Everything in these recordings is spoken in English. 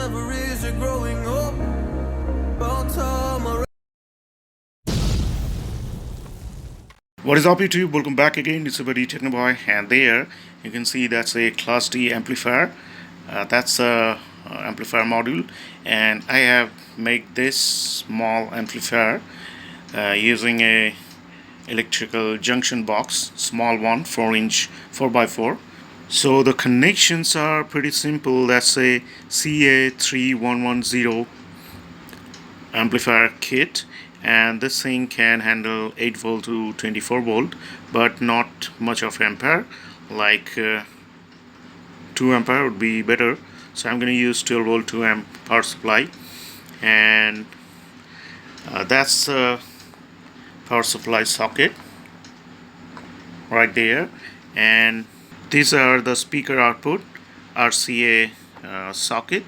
whatever is you're growing up. About time I What is up YouTube? Welcome back again. It's about technoboy, and there you can see that's a Class D amplifier. That's a amplifier module, and I have made this small amplifier using a electrical junction box, small one, 4-inch 4x4. So the connections are pretty simple. That's a CA3110 amplifier kit, and this thing can handle 8 volt to 24 volt, but not much of ampere, like 2 ampere would be better. So I'm going to use 12 volt 2 amp power supply, and that's the power supply socket right there, and these are the speaker output RCA socket.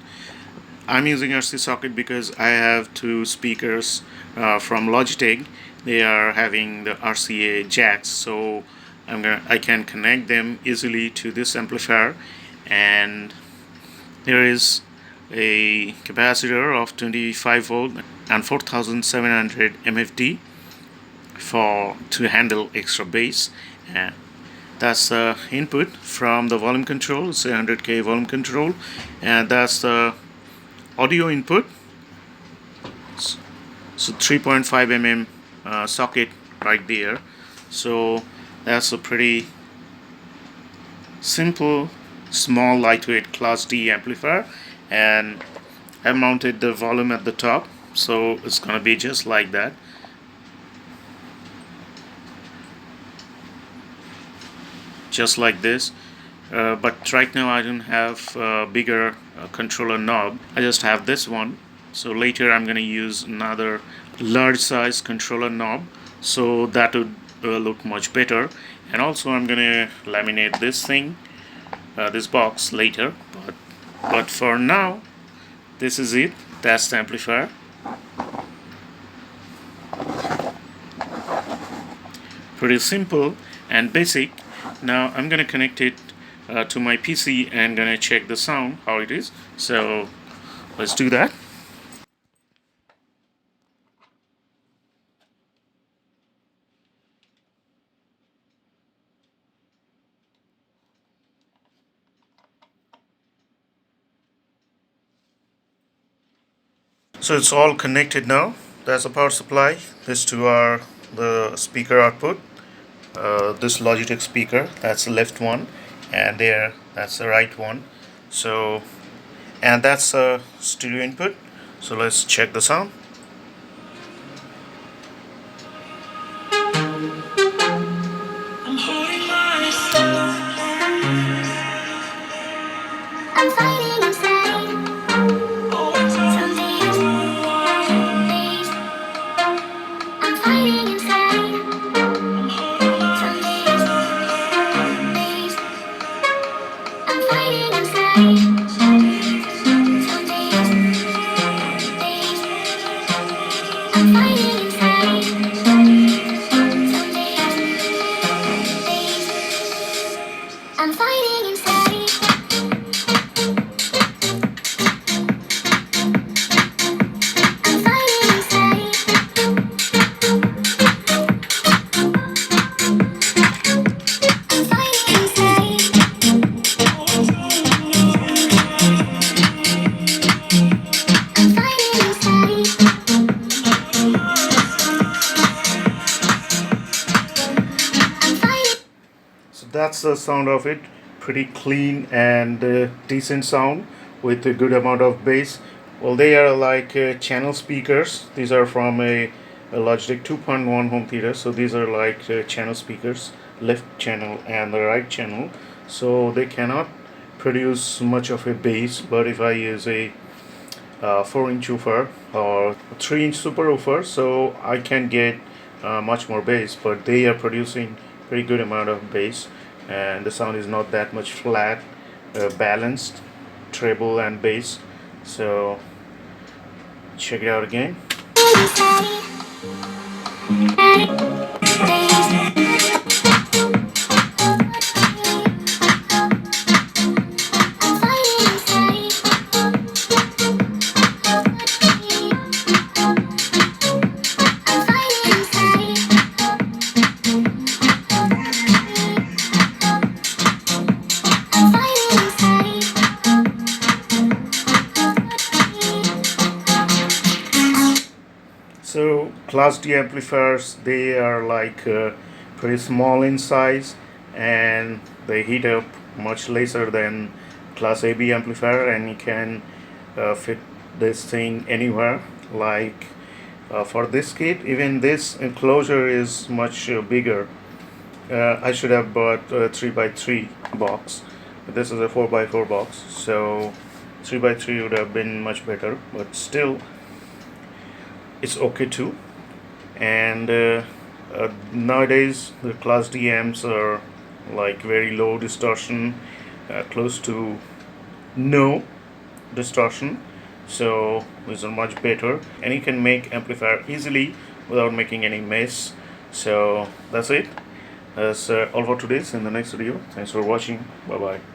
I'm using RC socket because I have two speakers from Logitech. They are having the RCA jacks, so I can connect them easily to this amplifier. And there is a capacitor of 25 volt and 4700 MFD to handle extra bass. And that's the input from the volume control. It's a 100K volume control, and that's the audio input. So 3.5 mm socket right there. So that's a pretty simple, small, lightweight Class D amplifier, and I mounted the volume at the top, so it's gonna be just like that. Just like this. But right now I don't have a bigger controller knob. I just have this one. So later I'm going to use another large size controller knob, so that would look much better. And also I'm going to laminate this thing, this box later. But for now, this is it. That's the amplifier. Pretty simple and basic. Now I'm going to connect it to my PC and gonna check the sound, how it is. So let's do that. So it's all connected now. That's the power supply. These two are the speaker output. This Logitech speaker, that's the left one, and there, that's the right one. So, and that's a stereo input. So let's check the sound. I'm holding myself. I'm fighting inside. Some days, I'm fighting inside. Some days, I'm fighting inside. Some days, I'm fighting inside. Some days, I'm fighting inside. I'm fighting inside. I'm fighting inside. I'm fighting inside. I'm fighting. So that's the sound of it. Pretty clean and decent sound with a good amount of bass. Well, they are like channel speakers. These are from a Logitech 2.1 home theater. So these are like channel speakers, left channel and the right channel. So they cannot produce much of a bass. But if I use a 4-inch woofer or 3-inch super woofer, so I can get much more bass. But they are producing pretty good amount of bass, and the sound is not that much flat, balanced, treble and bass. So check it out again. I'm fighting inside. So Class D amplifiers, they are like pretty small in size, and they heat up much lesser than Class AB amplifier, and you can fit this thing anywhere. Like for this kit, even this enclosure is much bigger. I should have bought a 3x3 box. This is a 4x4 box, so 3x3 would have been much better, but still it's okay too. And nowadays the Class D amps are like very low distortion, close to no distortion, so these are much better, and you can make amplifier easily without making any mess. So that's it. That's all for today. In the next video, thanks for watching. Bye bye.